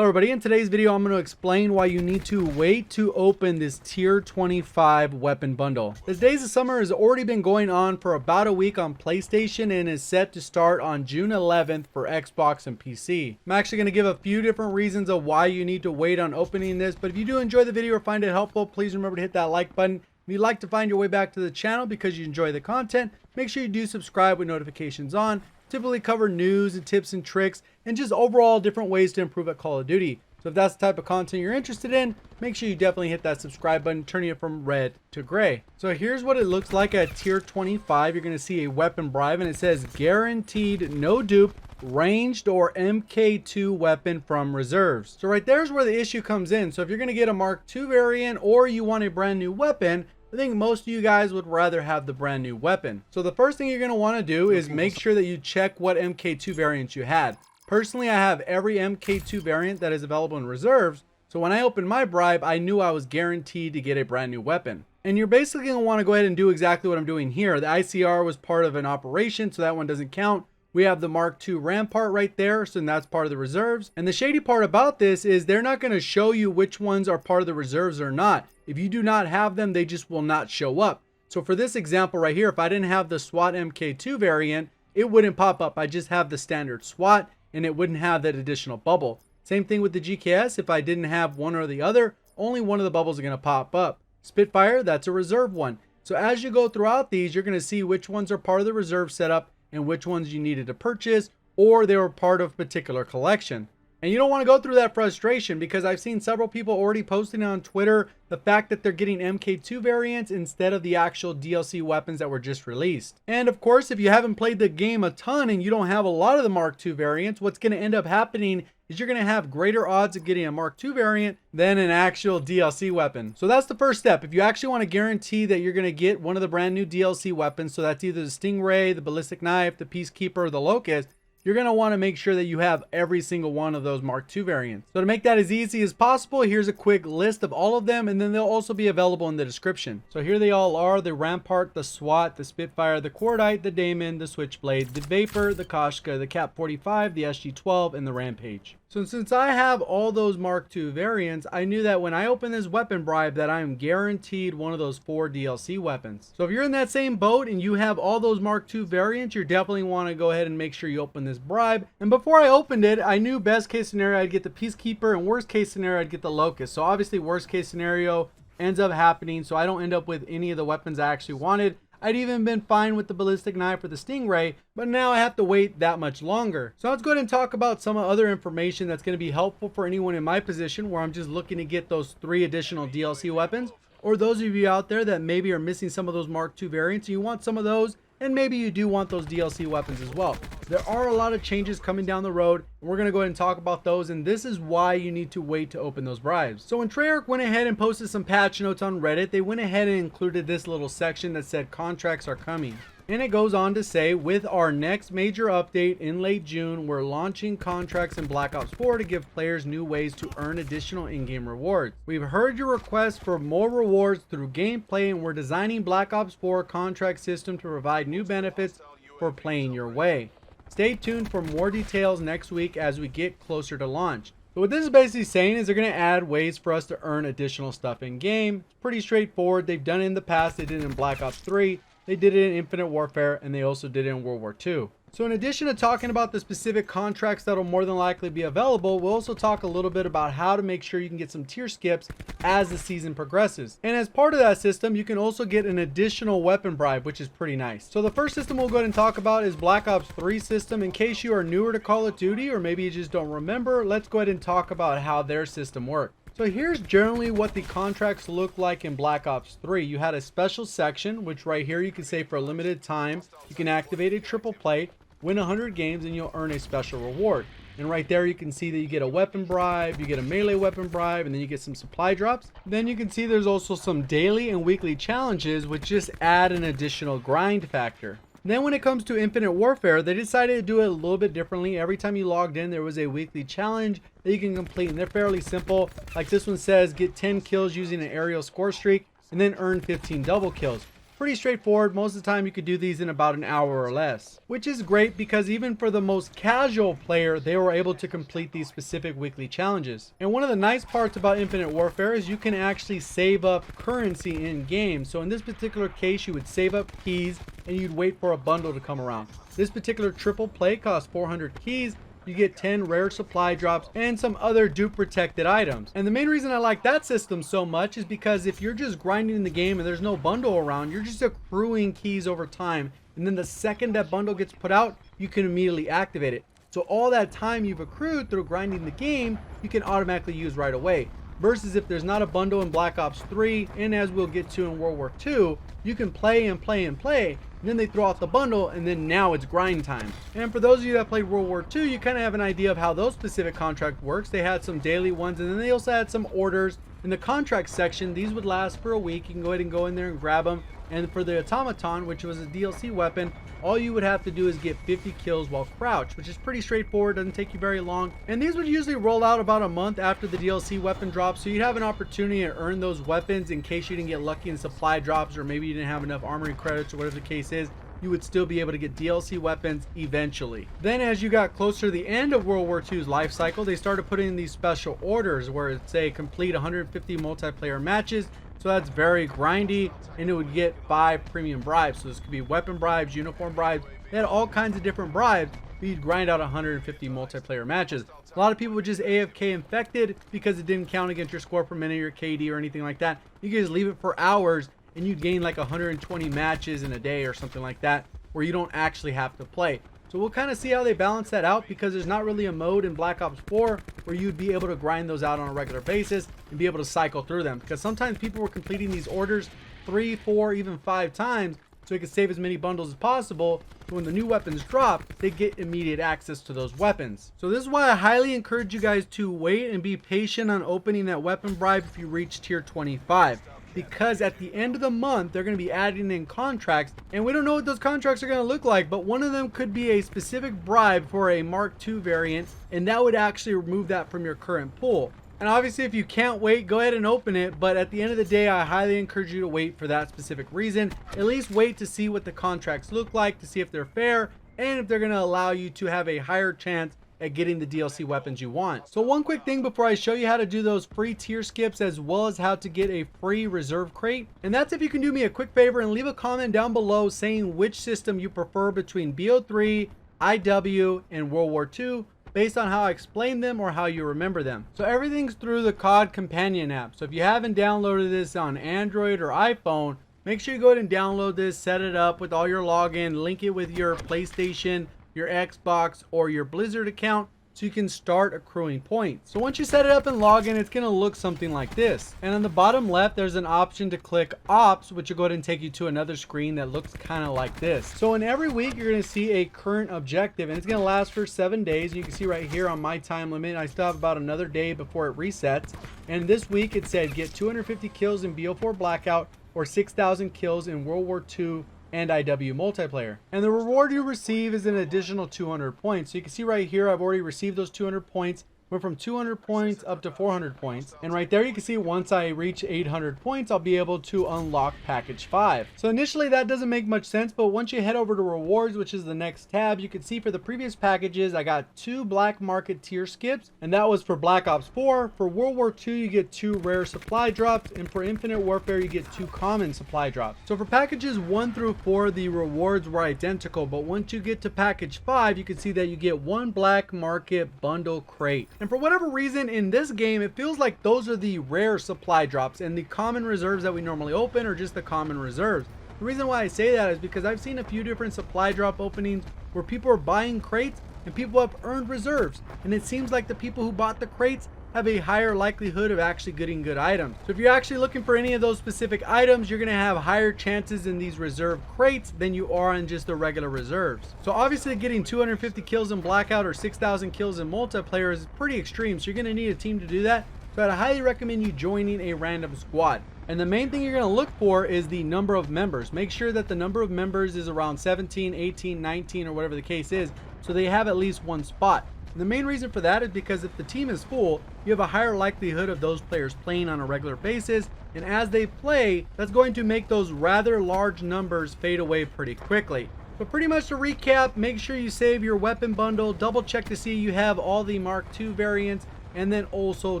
Hello everybody, in today's video I'm going to explain why you need to wait to open this tier 25 weapon bundle. This Days of Summer has already been going on for about a week on PlayStation and is set to start on June 11th for Xbox and PC. I'm actually going to give a few different reasons of why you need to wait on opening this, but if you do enjoy the video or find it helpful, please remember to hit that like button. If you'd like to find your way back to the channel because you enjoy the content, make sure you do subscribe with notifications on. Typically cover news and tips and tricks and just overall different ways to improve at Call of Duty. So if that's the type of content you're interested in, make sure you definitely hit that subscribe button, turning it from red to gray. So here's what it looks like at tier 25. You're going to see a weapon bribe and it says guaranteed no dupe ranged or MKII weapon from reserves. So right there's where the issue comes in. So if you're going to get a Mark II variant or you want a brand new weapon, I think most of you guys would rather have the brand new weapon. So the first thing you're going to want to do is make sure that you check what MKII variants you had. Personally, I have every MKII variant that is available in reserves. So when I opened my bribe, I knew I was guaranteed to get a brand new weapon. And you're basically going to want to go ahead and do exactly what I'm doing here. The ICR was part of an operation, so that one doesn't count. We have the Mark II Rampart right there, so that's part of the reserves. And the shady part about this is they're not going to show you which ones are part of the reserves or not. If you do not have them, they just will not show up. So for this example right here, if I didn't have the Swat MK2 variant, it wouldn't pop up. I just have the standard Swat and it wouldn't have that additional bubble. Same thing with the GKS. If I didn't have one or the other, only one of the bubbles are going to pop up. Spitfire, that's a reserve one. So as you go throughout these, you're going to see which ones are part of the reserve setup and which ones you needed to purchase or they were part of a particular collection. And you don't want to go through that frustration because I've seen several people already posting on Twitter the fact that they're getting MK2 variants instead of the actual DLC weapons that were just released. And of course, if you haven't played the game a ton and you don't have a lot of the Mark II variants, what's going to end up happening is you're going to have greater odds of getting a Mark II variant than an actual DLC weapon. So that's the first step. If you actually want to guarantee that you're going to get one of the brand new DLC weapons, so that's either the Stingray, the Ballistic Knife, the Peacekeeper, or the Locust, you're going to want to make sure that you have every single one of those Mark II variants. So to make that as easy as possible, here's a quick list of all of them, and then they'll also be available in the description. So here they all are: the Rampart, the Swat, the Spitfire, the Cordite, the Daemon, the Switchblade, the Vapr, the Koshka, the Cap 45, the SG12, and the Rampage. So since I have all those Mark II variants, I knew that when I open this weapon bribe that I am guaranteed one of those 4 DLC weapons. So if you're in that same boat and you have all those Mark II variants, you definitely want to go ahead and make sure you open this bribe. And before I opened it, I knew best case scenario I'd get the Peacekeeper and worst case scenario I'd get the Locust. So obviously worst case scenario ends up happening, so I don't end up with any of the weapons I actually wanted. I'd even been fine with the Ballistic Knife or the Stingray, but now I have to wait that much longer. So let's go ahead and talk about some other information that's going to be helpful for anyone in my position where I'm just looking to get those 3 additional DLC weapons, or those of you out there that maybe are missing some of those Mark II variants and you want some of those, and maybe you do want those DLC weapons as well. There are a lot of changes coming down the road, and we're going to go ahead and talk about those, and this is why you need to wait to open those bribes. So when Treyarch went ahead and posted some patch notes on Reddit, they went ahead and included this little section that said contracts are coming. And it goes on to say, with our next major update in late June, we're launching contracts in Black Ops 4 to give players new ways to earn additional in-game rewards. We've heard your request for more rewards through gameplay, and we're designing Black Ops 4 contract system to provide new benefits for playing your way. Stay tuned for more details next week as we get closer to launch. So what this is basically saying is they're going to add ways for us to earn additional stuff in game. It's pretty straightforward. They've done it in the past. They did it in Black Ops 3. They did it in Infinite Warfare, and they also did it in World War II. So in addition to talking about the specific contracts that will more than likely be available, we'll also talk a little bit about how to make sure you can get some tier skips as the season progresses. And as part of that system, you can also get an additional weapon bribe, which is pretty nice. So the first system we'll go ahead and talk about is Black Ops 3 system. In case you are newer to Call of Duty, or maybe you just don't remember, let's go ahead and talk about how their system works. So here's generally what the contracts look like in Black Ops 3. You had a special section, which right here you can say for a limited time, you can activate a triple play, win 100 games, and you'll earn a special reward. And right there you can see that you get a weapon bribe, you get a melee weapon bribe, and then you get some supply drops. Then you can see there's also some daily and weekly challenges, which just add an additional grind factor. Then when it comes to Infinite Warfare, they decided to do it a little bit differently. Every time you logged in, there was a weekly challenge that you can complete, and they're fairly simple. Like this one says, get 10 kills using an aerial score streak, and then earn 15 double kills. pretty straightforward. Most of the time you could do these in about an hour or less, which is great because even for the most casual player, they were able to complete these specific weekly challenges. And one of the nice parts about Infinite Warfare is you can actually save up currency in game. So in this particular case, you would save up keys and you'd wait for a bundle to come around. This particular triple play costs 400 keys. You get 10 rare supply drops and some other dupe protected items. And the main reason I like that system so much is because if you're just grinding the game and there's no bundle around, you're just accruing keys over time. And then the second that bundle gets put out, you can immediately activate it. So all that time you've accrued through grinding the game, you can automatically use right away. Versus if there's not a bundle in Black Ops 3, and as we'll get to in World War II, you can play and play and play, and then they throw out the bundle, and then now it's grind time. And for those of you that played World War II, you kind of have an idea of how those specific contract works. They had some daily ones, and then they also had some orders. In the contract section, these would last for a week. You can go ahead and go in there and grab them. And for the automaton, which was a DLC weapon, all you would have to do is get 50 kills while crouched, which is pretty straightforward, doesn't take you very long. And these would usually roll out about a month after the DLC weapon drops, so you'd have an opportunity to earn those weapons in case you didn't get lucky in supply drops, or maybe you didn't have enough armory credits, or whatever the case is. You would still be able to get DLC weapons eventually. Then as you got closer to the end of World War II's life cycle, they started putting in these special orders where it say complete 150 multiplayer matches. So that's very grindy, and it would get 5 premium bribes. So this could be weapon bribes, uniform bribes. They had all kinds of different bribes, but you'd grind out 150 multiplayer matches. A lot of people would just AFK infected because it didn't count against your score per minute, your KD, or anything like that. You could just leave it for hours, and you'd gain like 120 matches in a day or something like that, where you don't actually have to play. So we'll kind of see how they balance that out, because there's not really a mode in Black Ops 4 where you'd be able to grind those out on a regular basis and be able to cycle through them, because sometimes people were completing these orders 3, 4, even 5 times so they could save as many bundles as possible. So when the new weapons drop, they get immediate access to those weapons. So this is why I highly encourage you guys to wait and be patient on opening that weapon bribe if you reach tier 25. Because at the end of the month, they're going to be adding in contracts, and we don't know what those contracts are going to look like, but one of them could be a specific bribe for a Mark II variant, and that would actually remove that from your current pool. And obviously, if you can't wait, go ahead and open it, but at the end of the day, I highly encourage you to wait for that specific reason. At least wait to see what the contracts look like, to see if they're fair, and if they're going to allow you to have a higher chance at getting the DLC weapons you want. So one quick thing before I show you how to do those free tier skips, as well as how to get a free reserve crate, and that's if you can do me a quick favor and leave a comment down below saying which system you prefer between BO3, IW, and World War II, based on how I explain them or how you remember them. So everything's through the CoD companion app. So if you haven't downloaded this on Android or iPhone, make sure you go ahead and download this, set it up with all your login, link it with your PlayStation, your Xbox, or your Blizzard account, so you can start accruing points. So once you set it up and log in, it's going to look something like this. And on the bottom left, there's an option to click Ops, which will go ahead and take you to another screen that looks kind of like this. So in every week, you're going to see a current objective, and it's going to last for 7 days. You can see right here on my time limit, I still have about another day before it resets. And this week, it said get 250 kills in BO4 Blackout or 6,000 kills in World War II and IW multiplayer. And the reward you receive is an additional 200 points. So you can see right here, I've already received those 200 points. Went from 200 points up to 400 points. And right there you can see once I reach 800 points, I'll be able to unlock package 5. So initially that doesn't make much sense, but once you head over to rewards, which is the next tab, you can see for the previous packages, I got 2 black market tier skips, and that was for Black Ops 4. For World War II, you get 2 rare supply drops, and for Infinite Warfare, you get 2 common supply drops. So for packages 1 through 4, the rewards were identical, but once you get to package 5, you can see that you get 1 black market bundle crate. And for whatever reason in this game, it feels like those are the rare supply drops, and the common reserves that we normally open are just the common reserves. The reason why I say that is because I've seen a few different supply drop openings where people are buying crates and people have earned reserves, and it seems like the people who bought the crates have a higher likelihood of actually getting good items. So if you're actually looking for any of those specific items, you're going to have higher chances in these reserve crates than you are in just the regular reserves. So obviously getting 250 kills in Blackout or 6,000 kills in multiplayer is pretty extreme, so you're going to need a team to do that. So I'd highly recommend you joining a random squad. And the main thing you're going to look for is the number of members. Make sure that the number of members is around 17, 18, 19, or whatever the case is, so they have at least 1 spot. And the main reason for that is because if the team is full, you have a higher likelihood of those players playing on a regular basis, and as they play, that's going to make those rather large numbers fade away pretty quickly. But pretty much to recap, make sure you save your weapon bundle, double check to see you have all the Mark II variants, and then also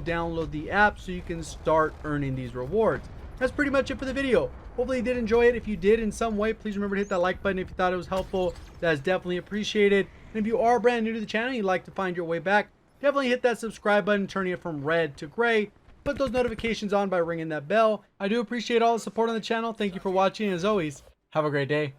download the app so you can start earning these rewards. That's pretty much it for the video. Hopefully you did enjoy it. If you did in some way, please remember to hit that like button if you thought it was helpful. That is definitely appreciated. And if you are brand new to the channel and you'd like to find your way back, definitely hit that subscribe button, turning it from red to gray. Put those notifications on by ringing that bell. I do appreciate all the support on the channel. Thank you for watching, and as always, have a great day.